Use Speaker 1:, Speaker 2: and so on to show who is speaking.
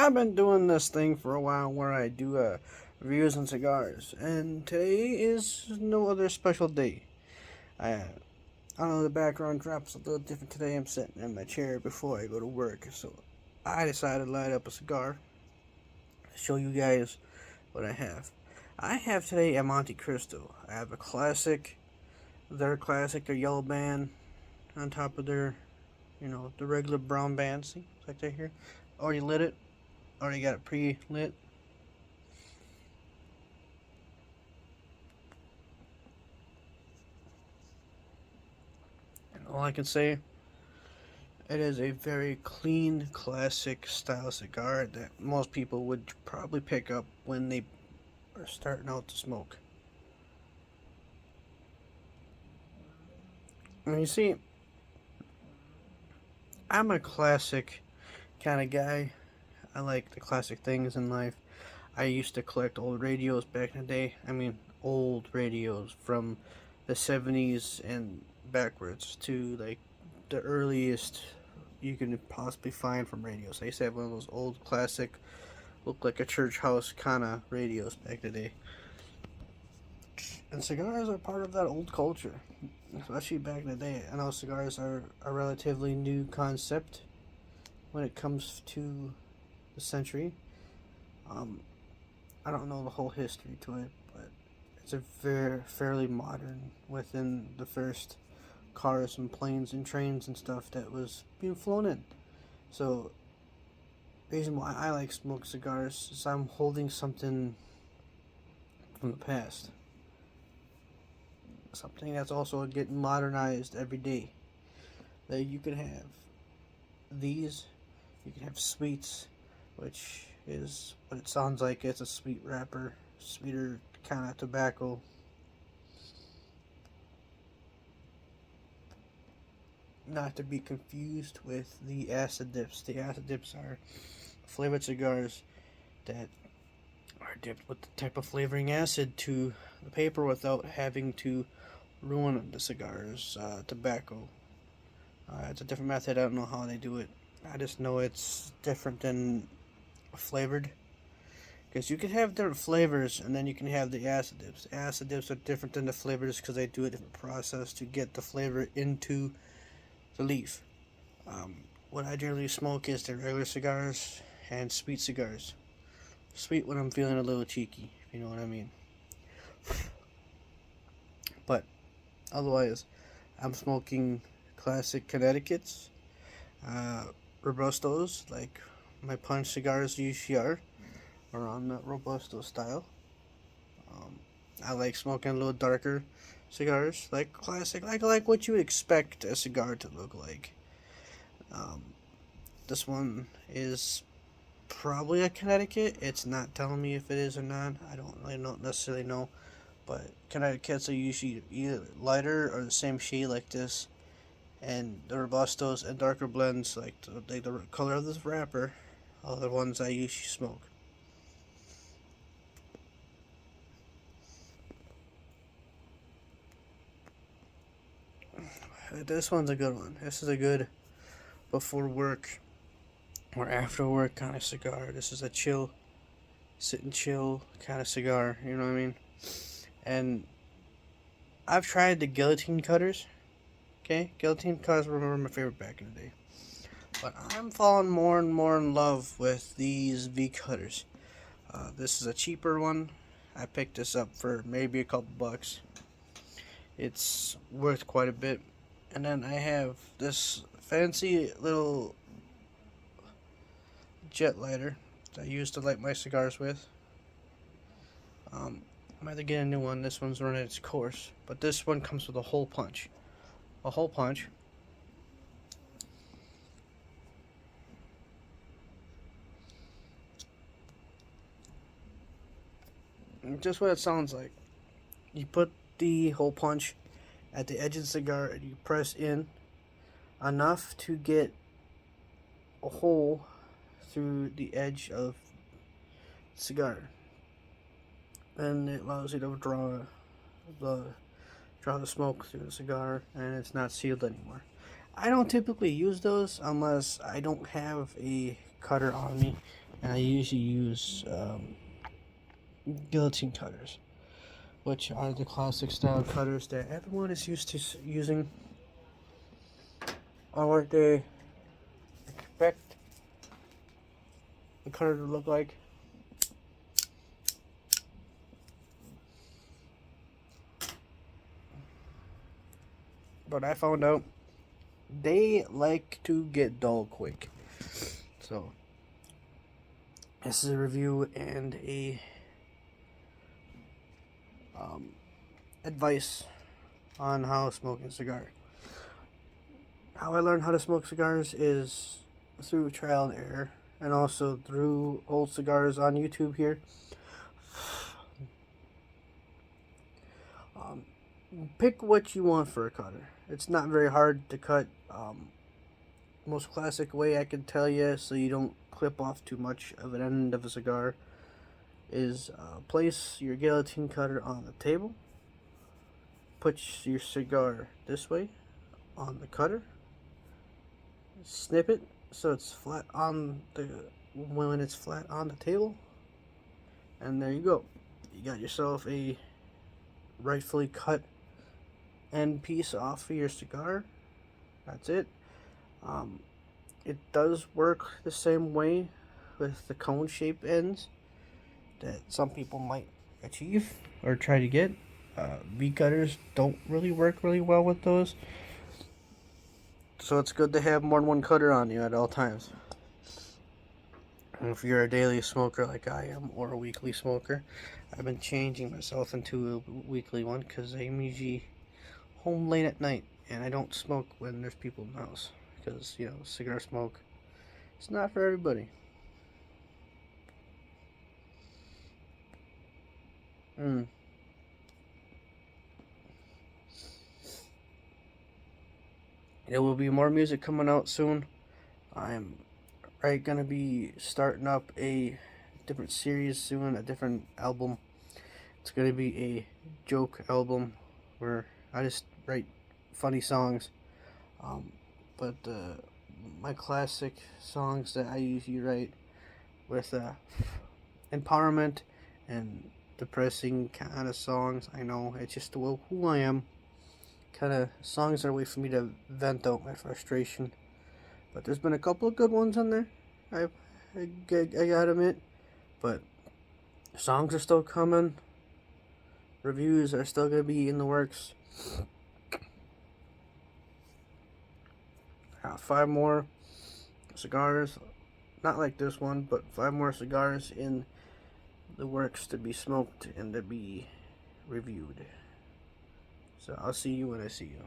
Speaker 1: I've been doing this thing for a while where I do reviews on cigars, and today is no other special day. I I know the background drops a little different today. I'm sitting in my chair before I go to work, so I decided to light up a cigar to show you guys what I have. I have today a Monte Cristo. I have a classic, their yellow band on top of their, the regular brown band. See, it's like that here. Already lit it. Already got it pre-lit. And all I can say, it is a very clean, classic style cigar that most people would probably pick up when they are starting out to smoke. And you see, I'm a classic kind of guy. I like the classic things in life. I used to collect old radios back in the day. I mean, old radios from the 70s and backwards to like the earliest you can possibly find from radios. I used to have one of those old classic, look like a church house kind of radios back in the day. And cigars are part of that old culture, especially back in the day. I know cigars are a relatively new concept when it comes to the century. Um, I don't know the whole history to it, but it's a very fairly modern within the first cars and planes and trains and stuff that was being flown in. So the reason why I like smoke cigars is I'm holding something from the past. Something that's also getting modernized every day. That you can have these, you can have sweets, which is what it sounds like. It's a sweet wrapper, sweeter kind of tobacco. Not to be confused with the acid dips. The acid dips are flavored cigars that are dipped with the type of flavoring acid to the paper without having to ruin the cigar's tobacco. It's a different method. I don't know how they do it. I just know it's different than flavored. Because you can have different flavors and then you can have the acid dips. The acid dips are different than the flavors because they do a different process to get the flavor into the leaf. What I generally smoke is the regular cigars and sweet cigars. Sweet when I'm feeling a little cheeky, if you know what I mean. But otherwise, I'm smoking classic Connecticut's, uh, Robustos, like my punch cigars usually are on the Robusto style. Um, I like smoking a little darker cigars, like classic, like what you would expect a cigar to look like. Um, this one is probably a Connecticut. It's not telling me if it is or not. I don't really necessarily know, but Connecticut's are usually either lighter or the same shade like this, and the Robustos and darker blends like the color of this wrapper are the ones I usually smoke. This one's a good one. This is a good before work or after work kind of cigar. This is a chill, sit and chill kind of cigar. You know what I mean? And I've tried the guillotine cutters. Okay, guillotine cutters were my favorite back in the day. But I'm falling more and more in love with these V cutters. This is a cheaper one. I picked this up for maybe a couple bucks. It's worth quite a bit. And then I have this fancy little jet lighter that I use to light my cigars with. I might have to get a new one. This one's running its course. But this one comes with a hole punch. A hole punch. Just what it sounds like. You put the hole punch at the edge of the cigar and you press in enough to get a hole through the edge of the cigar. And it allows you to the draw the smoke through the cigar and it's not sealed anymore. I don't typically use those unless I don't have a cutter on me and I usually use guillotine cutters, which are the classic style cutters that everyone is used to using, or what they expect the cutter to look like. But I found out they like to get dull quick. So this is a review and a advice on how to smoke a cigar. How I learned how to smoke cigars is through trial and error, and also through old cigars on YouTube here. Pick what you want for a cutter. It's not very hard to cut. Most classic way I can tell you, so you don't clip off too much of an end of a cigar, is place your guillotine cutter on the table. Put your cigar this way on the cutter. Snip it so it's flat on the when it's flat on the table, and there you go. You got yourself a rightfully cut end piece off of your cigar. That's it. It does work the same way with the cone shape ends that some people might achieve or try to get. V cutters don't really work really well with those, so it's good to have more than one cutter on you at all times. And if you're a daily smoker like I am, or a weekly smoker, I've been changing myself into a weekly one because I'm usually home late at night and I don't smoke when there's people in the house, because cigar smoke, it's not for everybody. There will be more music coming out soon. I'm gonna be starting up a different series soon, a different album. It's gonna be a joke album where I just write funny songs. But my classic songs that I usually write with empowerment and depressing kind of songs. I know it's just who I am. Kind of songs are a way for me to vent out my frustration. But there's been a couple of good ones on there, I gotta admit. But songs are still coming. Reviews are still gonna be in the works. 5 more cigars, not like this one, but 5 more cigars in the works to be smoked and to be reviewed. So I'll see you when I see you.